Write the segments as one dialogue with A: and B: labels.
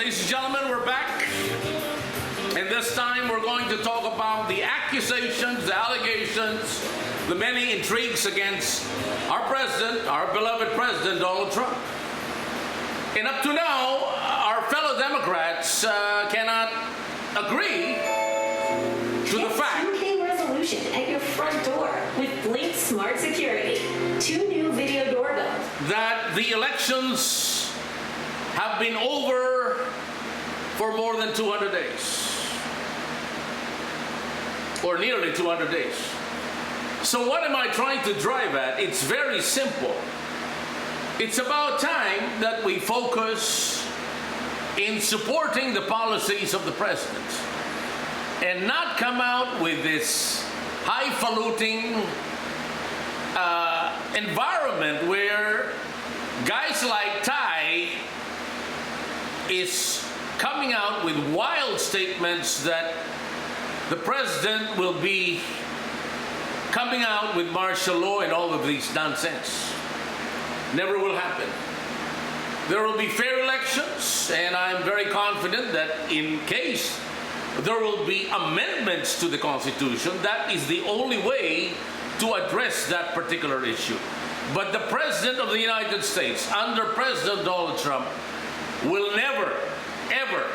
A: Ladies and gentlemen, we're back. And this time we're going to talk about the accusations, the allegations, the many intrigues against our president, our beloved president, Donald Trump. And up to now, our fellow Democrats cannot agree to the fact.
B: 2K resolution at your front door with Blink Smart Security. 2 new video doorbells.
A: That the elections have been over for more than 200 days. Or nearly 200 days. So what am I trying to drive at? It's very simple. It's about time that we focus in supporting the policies of the president and not come out with this highfalutin environment where guys like Ty is coming out with wild statements that the president will be coming out with martial law and all of these nonsense. Never will happen. There will be fair elections, and I'm very confident that in case there will be amendments to the Constitution, that is the only way to address that particular issue. But the President of the United States, under President Donald Trump, will never, ever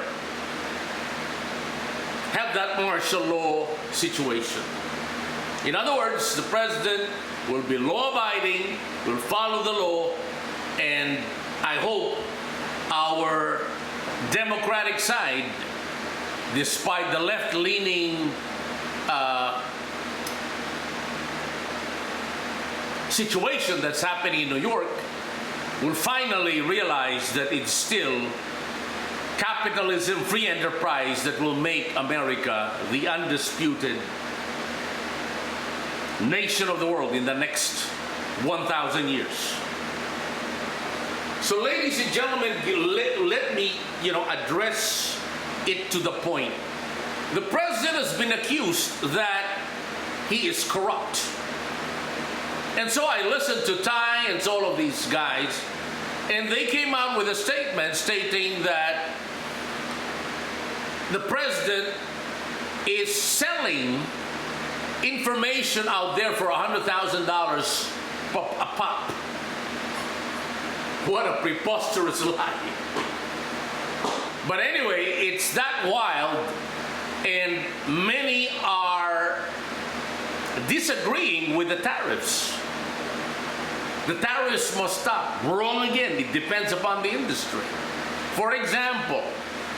A: have that martial law situation. In other words, the president will be law-abiding, will follow the law, and I hope our Democratic side, despite the left-leaning situation that's happening in New York, will finally realize that it's still capitalism, free enterprise that will make America the undisputed nation of the world in the next 1,000 years. So, ladies and gentlemen, let me, address it to the point. The president has been accused that he is corrupt. And so I listened to Ty and all of these guys, and they came out with a statement stating that the president is selling information out there for $100,000 a pop. What a preposterous lie. But anyway, it's that wild, and many are disagreeing with the tariffs. The tariffs must stop. Wrong again. It depends upon the industry. For example,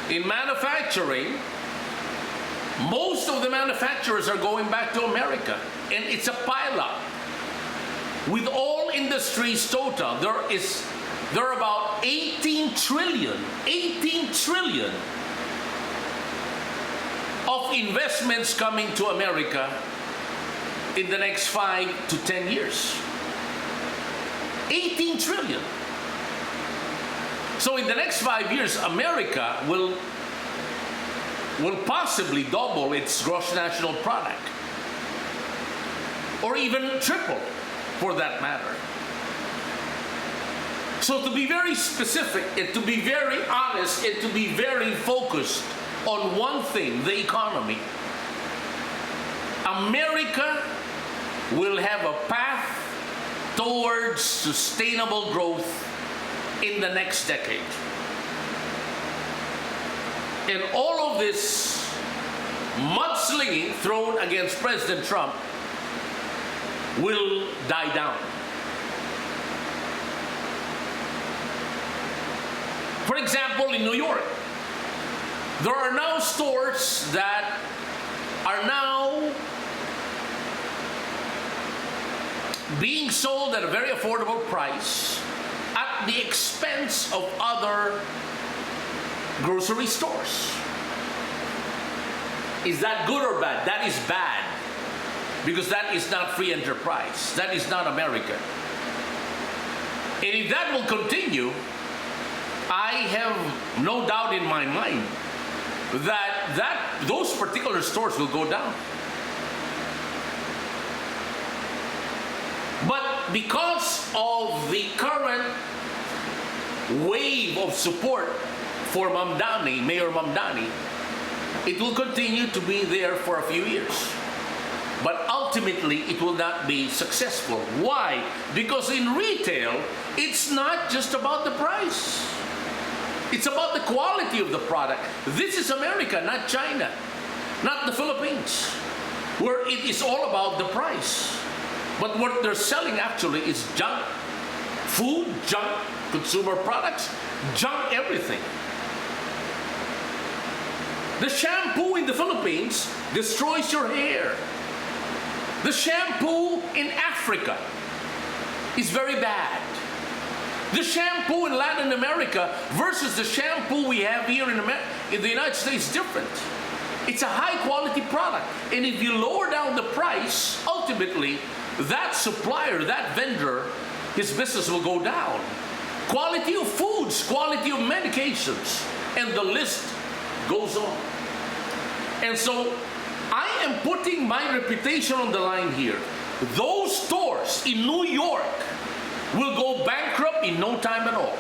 A: in manufacturing, most of the manufacturers are going back to America, and it's a pileup. With all industries total, there are about 18 trillion of investments coming to America in the next 5 to 10 years. 18 trillion. So in the next 5 years, America will possibly double its gross national product, or even triple for that matter. So to be very specific, and to be very honest, and to be very focused on one thing, the economy, America will have a path towards sustainable growth in the next decade. And all of this mudslinging thrown against President Trump will die down. For example, in New York, there are now stores that are now being sold at a very affordable price at the expense of other grocery stores. Is that good or bad? That is bad, because that is not free enterprise. That is not America. And if that will continue, I have no doubt in my mind that those particular stores will go down. But because of the current wave of support for Mamdani, Mayor Mamdani, it will continue to be there for a few years. But ultimately, it will not be successful. Why? Because in retail, it's not just about the price. It's about the quality of the product. This is America, not China, not the Philippines, where it is all about the price. But what they're selling actually is junk. Food, junk, consumer products, junk everything. The shampoo in the Philippines destroys your hair. The shampoo in Africa is very bad. The shampoo in Latin America versus the shampoo we have here in the United States is different. It's a high quality product. And if you lower down the price, ultimately, that supplier, that vendor, his business will go down. Quality of foods, quality of medications, and the list goes on. And so I am putting my reputation on the line here. Those stores in New York will go bankrupt in no time at all.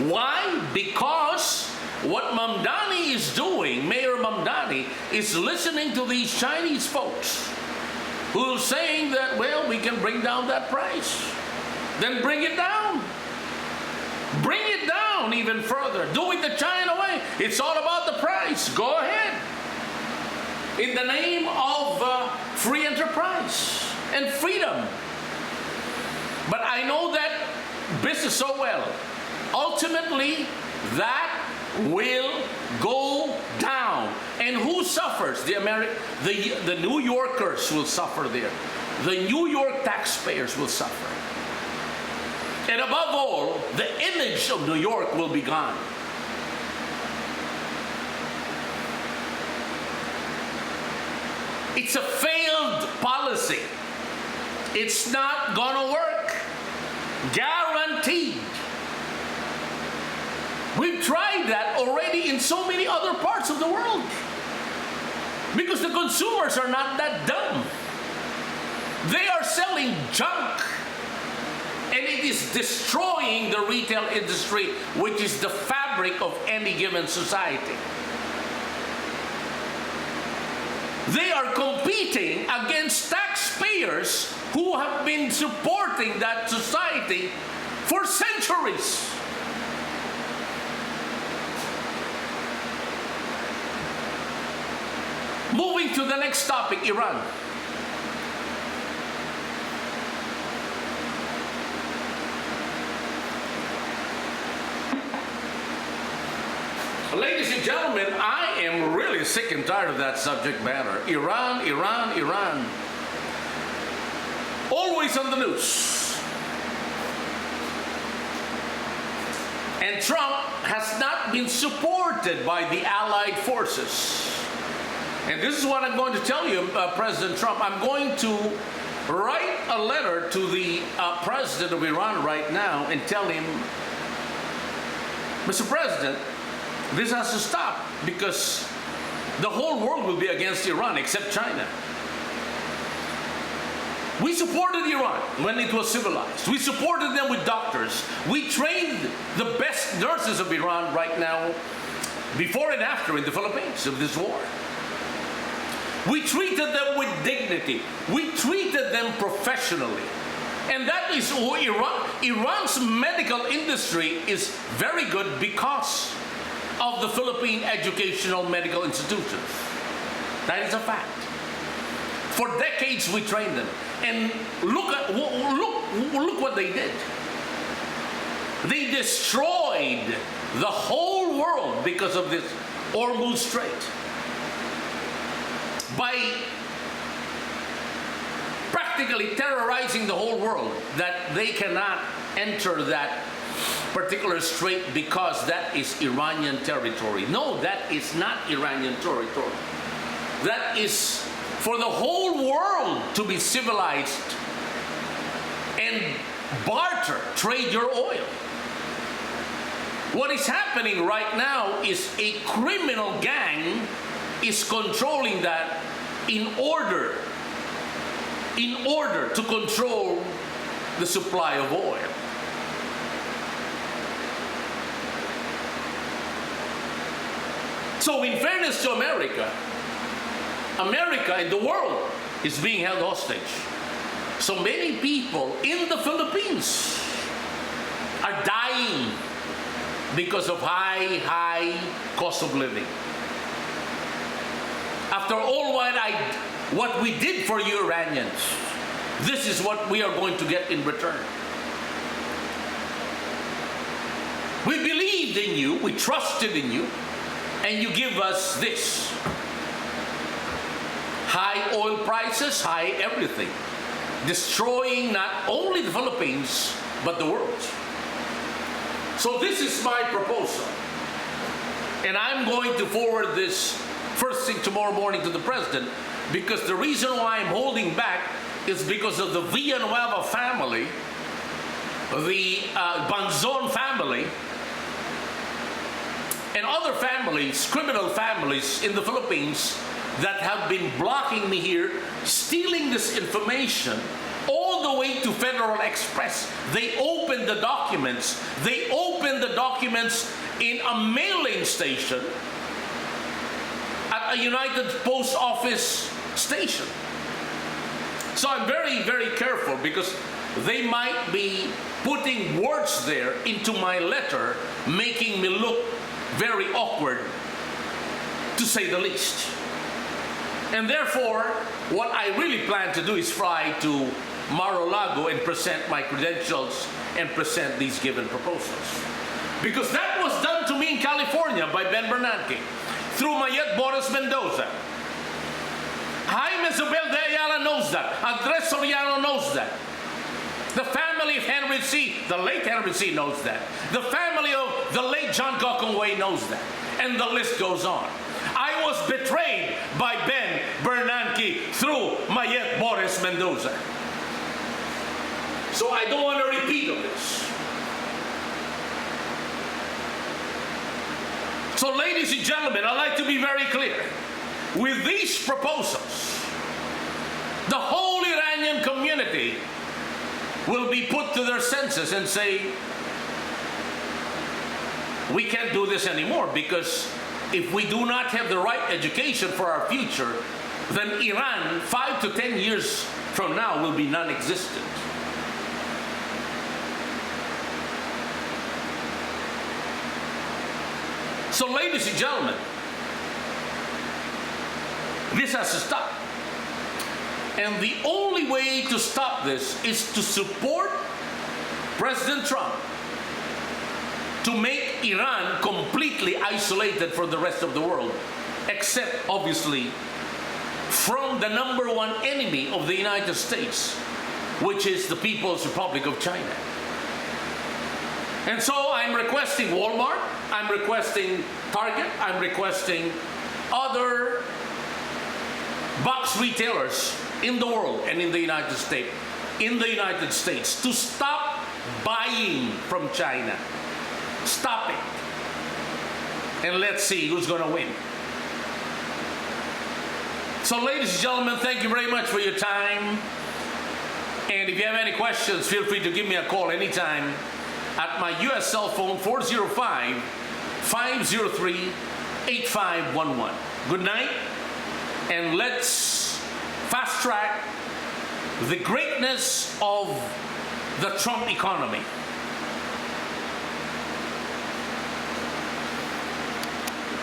A: Why? Because what Mamdani is doing, Mayor Mamdani, is listening to these Chinese folks who are saying that, well, we can bring down that price. Then bring it down. Bring it down even further. Do it the China way. It's all about the price. Go ahead. In the name of free enterprise and freedom. But I know that business so well. Ultimately, that will go down. And who suffers? The New Yorkers will suffer there. The New York taxpayers will suffer. And above all, the image of New York will be gone. It's a failed policy. It's not gonna work. Guaranteed. We've tried that already in so many other parts of the world. Because the consumers are not that dumb. They are selling junk. And it is destroying the retail industry, which is the fabric of any given society. They are competing against taxpayers who have been supporting that society for centuries. Moving to the next topic, Iran. Ladies and gentlemen, I am really sick and tired of that subject matter. Iran, Iran, Iran. Always on the news. And Trump has not been supported by the allied forces. And this is what I'm going to tell you, President Trump. I'm going to write a letter to the president of Iran right now and tell him, Mr. President, this has to stop because the whole world will be against Iran except China. We supported Iran when it was civilized. We supported them with doctors. We trained the best nurses of Iran right now, before and after in the Philippines of this war. We treated them with dignity. We treated them professionally. And that is who Iran's medical industry is very good because of the Philippine Educational Medical Institutions. That is a fact. For decades we trained them. And look what they did. They destroyed the whole world because of this Hormuz Strait. By practically terrorizing the whole world that they cannot enter that particular strait because that is Iranian territory. No, that is not Iranian territory. That is for the whole world to be civilized and barter, trade your oil. What is happening right now is a criminal gang is controlling that in order to control the supply of oil. So in fairness to America, America and the world is being held hostage. So many people in the Philippines are dying because of high cost of living. After all what we did for you Iranians, this is what we are going to get in return. We believed in you, we trusted in you, and you give us this. High oil prices, high everything, destroying not only the Philippines, but the world. So this is my proposal. And I'm going to forward this first thing tomorrow morning to the President, because the reason why I'm holding back is because of the Villanueva family, the Banzon family, and other families, criminal families in the Philippines that have been blocking me here, stealing this information all the way to Federal Express. They opened the documents. They opened the documents in a mailing station at a United Post Office station. So I'm very, very careful, because they might be putting words there into my letter, making me look very awkward, to say the least. And therefore, what I really plan to do is fly to Mar-a-Lago and present my credentials and present these given proposals. Because that was done to me in California by Ben Bernanke through Mayet Boris Mendoza. Jaime Zubel de Ayala knows that. Andres Soriano knows that. The family of Henry C., the late Henry C. knows that. The family of the late John Gokongwei knows that. And the list goes on. I was betrayed by Ben Bernanke through Mayet Boris Mendoza. So I don't want to repeat of this. So ladies and gentlemen, I'd like to be very clear. With these proposals, the whole Iranian community will be put to their senses and say, we can't do this anymore, because if we do not have the right education for our future, then Iran, 5 to 10 years from now, will be non-existent. So ladies and gentlemen, this has to stop. And the only way to stop this is to support President Trump to make Iran completely isolated from the rest of the world, except obviously from the #1 enemy of the United States, which is the People's Republic of China. And so I'm requesting Walmart, I'm requesting Target, I'm requesting other box retailers in the world and in the United States to stop buying from China. Stop it. And let's see who's going to win. So ladies and gentlemen, thank you very much for your time. And if you have any questions, feel free to give me a call anytime at my US cell phone, 405-503-8511. Good night, and let's fast track the greatness of the Trump economy.